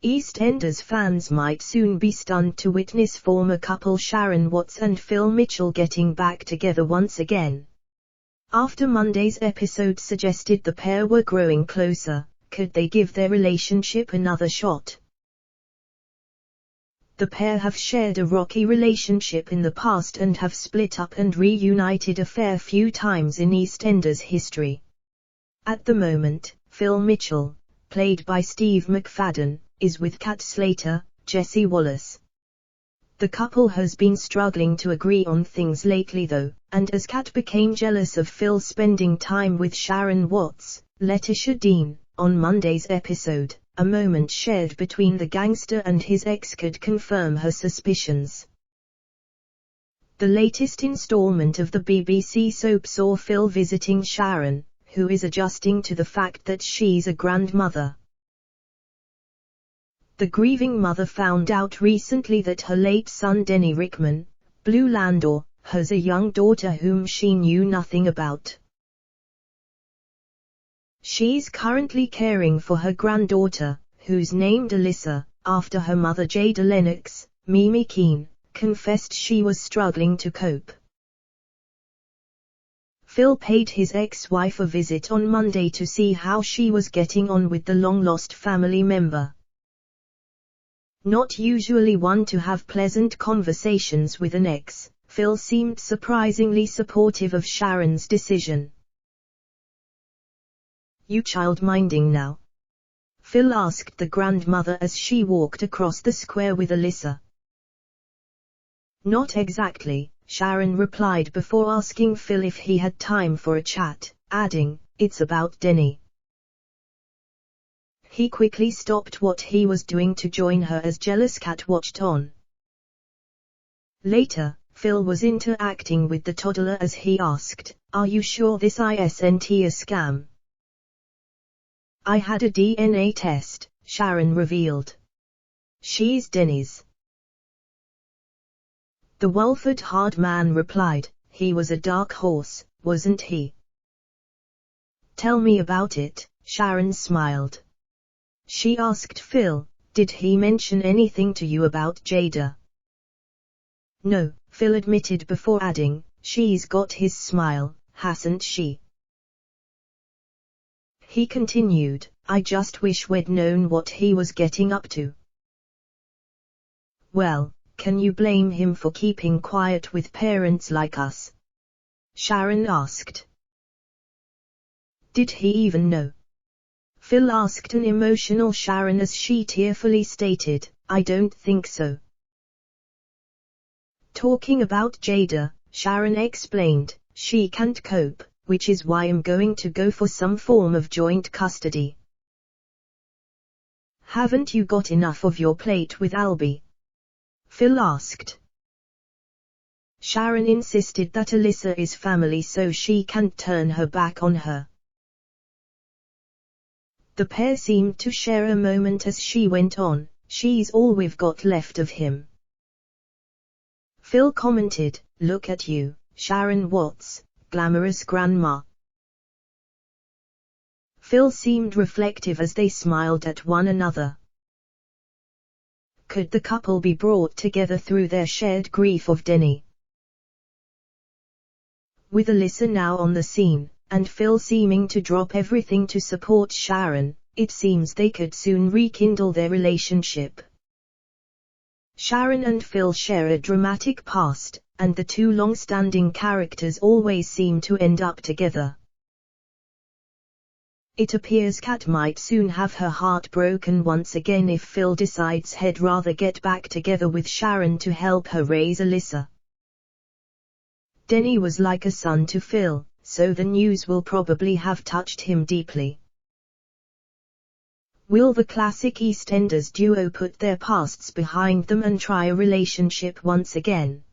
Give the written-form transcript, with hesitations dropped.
EastEnders fans might soon be stunned to witness former couple Sharon Watts and Phil Mitchell getting back together once again. After Monday's episode suggested the pair were growing closer, could they give their relationship another shot? The pair have shared a rocky relationship in the past and have split up and reunited a fair few times in EastEnders history. At the moment, Phil Mitchell, played by Steve McFadden, is with Kat Slater, Jesse Wallace. The couple has been struggling to agree on things lately though, and as Kat became jealous of Phil spending time with Sharon Watts, Letitia Dean, on Monday's episode, a moment shared between the gangster and his ex could confirm her suspicions. The latest installment of the BBC soap saw Phil visiting Sharon, who is adjusting to the fact that she's a grandmother. The grieving mother found out recently that her late son Denny Rickman, Blue Landor, has a young daughter whom she knew nothing about. She's currently caring for her granddaughter, who's named Alyssa, after her mother Jada Lennox, Mimi Keane, confessed she was struggling to cope. Phil paid his ex-wife a visit on Monday to see how she was getting on with the long-lost family member. Not usually one to have pleasant conversations with an ex, Phil seemed surprisingly supportive of Sharon's decision. "You child-minding now?" Phil asked the grandmother as she walked across the square with Alyssa. "Not exactly," Sharon replied before asking Phil if he had time for a chat, adding, "It's about Denny." He quickly stopped what he was doing to join her as jealous Kat watched on. Later, Phil was interacting with the toddler as he asked, "Are you sure this isn't a scam?" "I had a DNA test," Sharon revealed. "She's Denny's." The Walford-Hard man replied, "He was a dark horse, wasn't he?" "Tell me about it," Sharon smiled. She asked Phil, "Did he mention anything to you about Jada?" "No," Phil admitted before adding, "She's got his smile, hasn't she?" He continued, "I just wish we'd known what he was getting up to." "Well, can you blame him for keeping quiet with parents like us?" Sharon asked. "Did he even know?" Phil asked an emotional Sharon as she tearfully stated, "I don't think so." Talking about Jada, Sharon explained, "She can't cope, which is why I'm going to go for some form of joint custody." "Haven't you got enough of your plate with Albie?" Phil asked. Sharon insisted that Alyssa is family so she can't turn her back on her. The pair seemed to share a moment as she went on, "She's all we've got left of him." Phil commented, "Look at you, Sharon Watts, glamorous grandma." Phil seemed reflective as they smiled at one another. Could the couple be brought together through their shared grief of Denny? With Alyssa now on the scene, and Phil seeming to drop everything to support Sharon, it seems they could soon rekindle their relationship. Sharon and Phil share a dramatic past, and the two long-standing characters always seem to end up together. It appears Kat might soon have her heart broken once again if Phil decides he'd rather get back together with Sharon to help her raise Alyssa. Denny was like a son to Phil, so the news will probably have touched him deeply. Will the classic EastEnders duo put their pasts behind them and try a relationship once again?